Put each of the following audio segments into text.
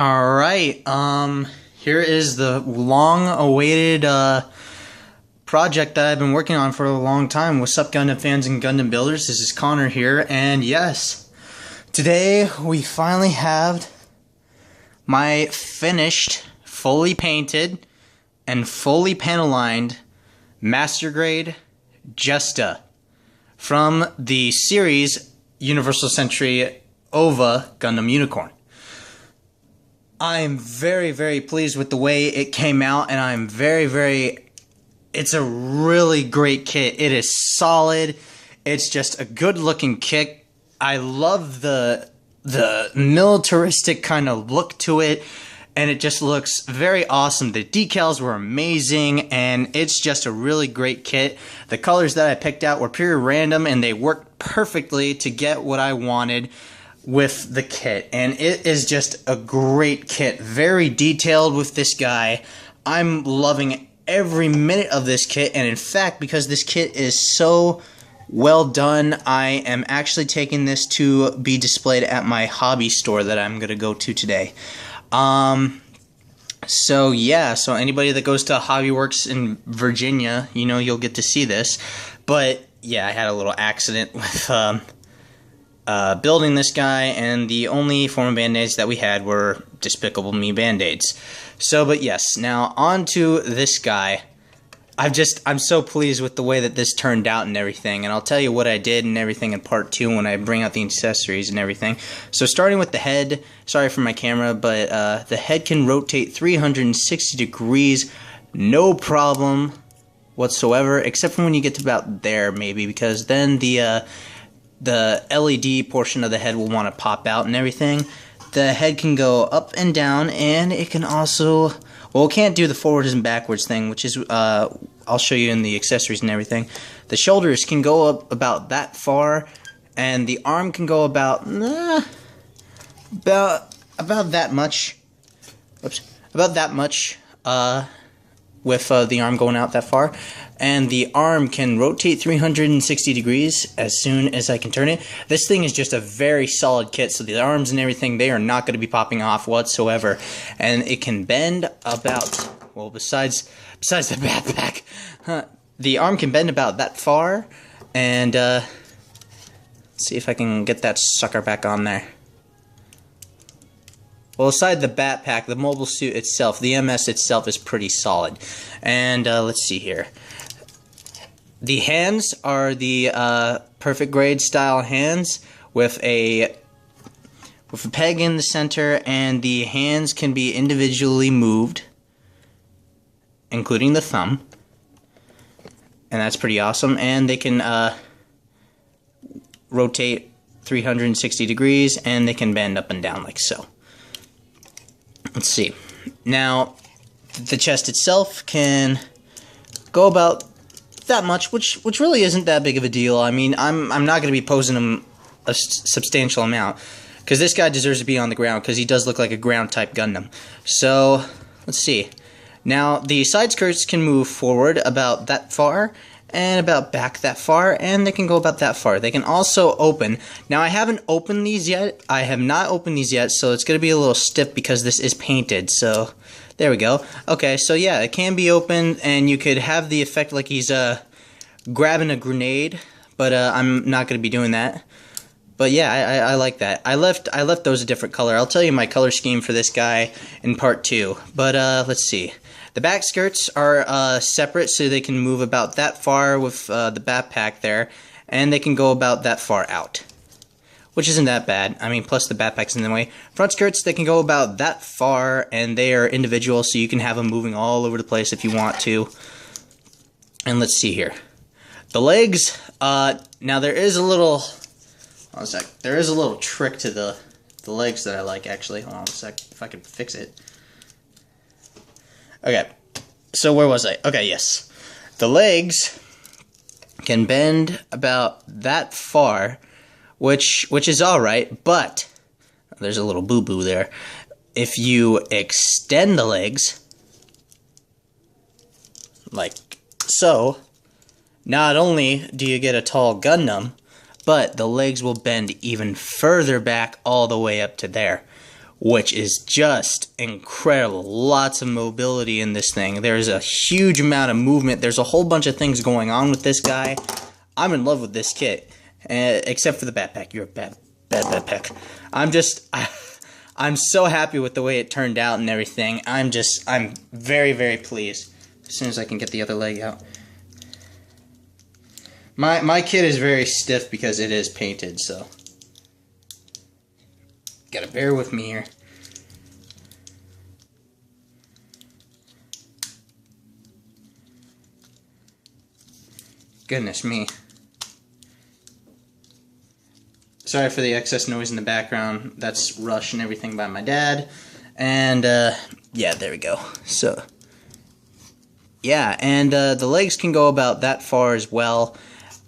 All right. Here is the long-awaited project that I've been working on for a long time. What's up, Gundam fans and Gundam builders? This is Connor here, and yes, today we finally have my finished, fully painted, and fully panel-lined master grade Jesta from the series Universal Century OVA Gundam Unicorn. I'm very, very pleased with the way it came out, and I'm it's a really great kit. It is solid. It's just a good looking kit. I love the militaristic kind of look to it, and it just looks very awesome. The decals were amazing, and it's just a really great kit. The colors that I picked out were pure random, and they worked perfectly to get what I wanted with the kit, and it is just a great kit. Very detailed with this guy. I'm loving every minute of this kit, and in fact, because this kit is so well done, I am actually taking this to be displayed at my hobby store that I'm gonna go to today. So yeah, so anybody that goes to Hobbyworks in Virginia, you know, you'll get to see this. But yeah, I had a little accident with building this guy, and the only form of band-aids that we had were Despicable Me band-aids. So, but yes, now on to this guy. I'm so pleased with the way that this turned out and everything, and I'll tell you what I did and everything in part 2 when I bring out the accessories and everything. So starting with the head, sorry for my camera, but the head can rotate 360 degrees, no problem whatsoever, except for when you get to about there maybe, because then the LED portion of the head will want to pop out and everything. The head can go up and down, and it can also, well, it can't do the forwards and backwards thing, which is, I'll show you in the accessories and everything. The shoulders can go up about that far, and the arm can go about that much. Oops, about that much, with the arm going out that far. And the arm can rotate 360 degrees as soon as I can turn it. This thing is just a very solid kit, so the arms and everything, they are not going to be popping off whatsoever. And it can bend about, well, besides the backpack, the arm can bend about that far. And let's see if I can get that sucker back on there. Well, aside the backpack, the mobile suit itself, the MS itself is pretty solid. And let's see here. The hands are the perfect grade style hands with a peg in the center, and the hands can be individually moved, including the thumb. And that's pretty awesome. And they can rotate 360 degrees, and they can bend up and down like so. Let's see. Now, the chest itself can go about that much, which really isn't that big of a deal. I mean, I'm not going to be posing him a substantial amount, because this guy deserves to be on the ground, because he does look like a ground type Gundam. So let's see. Now the side skirts can move forward about that far and about back that far, and they can go about that far. They can also open. Now I haven't opened these yet. I have not opened these yet, so it's going to be a little stiff because this is painted. So there we go. Okay, so yeah, it can be opened, and you could have the effect like he's grabbing a grenade, but I'm not going to be doing that. But yeah, I like that. I left those a different color. I'll tell you my color scheme for this guy in part 2. But let's see. The back skirts are separate, so they can move about that far with the backpack there, and they can go about that far out, which isn't that bad. I mean, plus the backpack's in the way. Front skirts, they can go about that far, and they are individual, so you can have them moving all over the place if you want to. And let's see here. The legs, now there is a little, hold on a sec, there is a little trick to the legs that I like, actually. Hold on a sec, if I can fix it. Okay, so where was I? Okay, yes. The legs can bend about that far, which is alright, but there's a little boo-boo there. If you extend the legs, like so, not only do you get a tall Gundam, but the legs will bend even further back all the way up to there, which is just incredible. Lots of mobility in this thing. There's a huge amount of movement. There's a whole bunch of things going on with this guy. I'm in love with this kit, except for the backpack. You're a bad backpack. I'm so happy with the way it turned out and everything. I'm very, very pleased. As soon as I can get the other leg out. My kit is very stiff because it is painted, so gotta bear with me here. Goodness me. Sorry for the excess noise in the background. That's Rush and everything by my dad. And yeah, there we go. So yeah, and the legs can go about that far as well.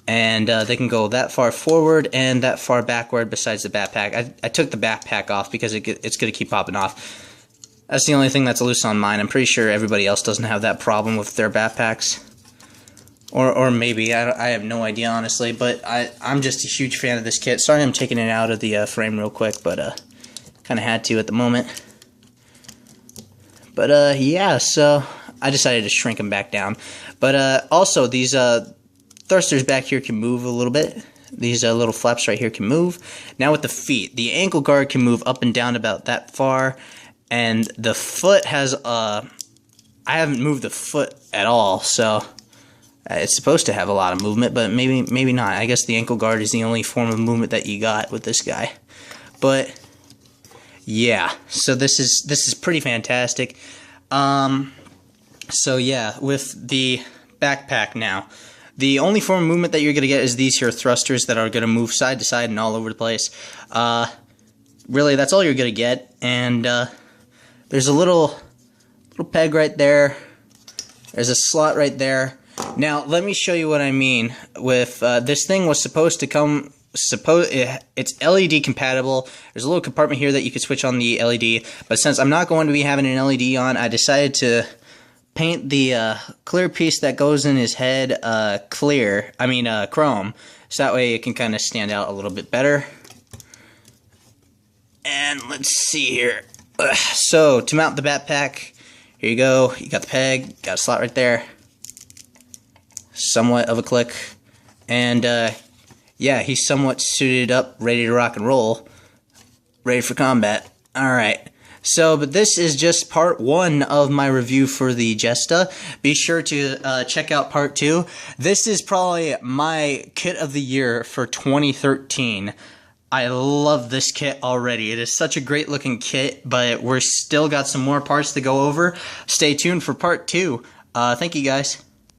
And they can go that far forward and that far backward besides the backpack. I took the backpack off because it's going to keep popping off. That's the only thing that's loose on mine. I'm pretty sure everybody else doesn't have that problem with their backpacks. Or maybe. I have no idea, honestly. But I'm just a huge fan of this kit. Sorry I'm taking it out of the frame real quick, but kind of had to at the moment. But yeah, so I decided to shrink them back down. But also, these thrusters back here can move a little bit. These little flaps right here can move. Now with the feet, the ankle guard can move up and down about that far, and the foot has I haven't moved the foot at all, so it's supposed to have a lot of movement, but maybe not. I guess the ankle guard is the only form of movement that you got with this guy. But yeah, so this is pretty fantastic. So yeah, with the backpack now, the only form of movement that you're going to get is these here thrusters that are going to move side to side and all over the place. Really, that's all you're going to get. And there's a little peg right there. There's a slot right there. Now, let me show you what I mean. With this thing was supposed to come... it's LED compatible. There's a little compartment here that you could switch on the LED. But since I'm not going to be having an LED on, I decided to paint the clear piece that goes in his head chrome, so that way it can kind of stand out a little bit better. And let's see here. So to mount the backpack, here you go. You got the peg, got a slot right there. Somewhat of a click, and yeah, he's somewhat suited up, ready to rock and roll, ready for combat. All right. So, but this is just part 1 of my review for the Jesta. Be sure to check out part 2. This is probably my kit of the year for 2013. I love this kit already. It is such a great looking kit, but we're still got some more parts to go over. Stay tuned for part 2. Thank you guys.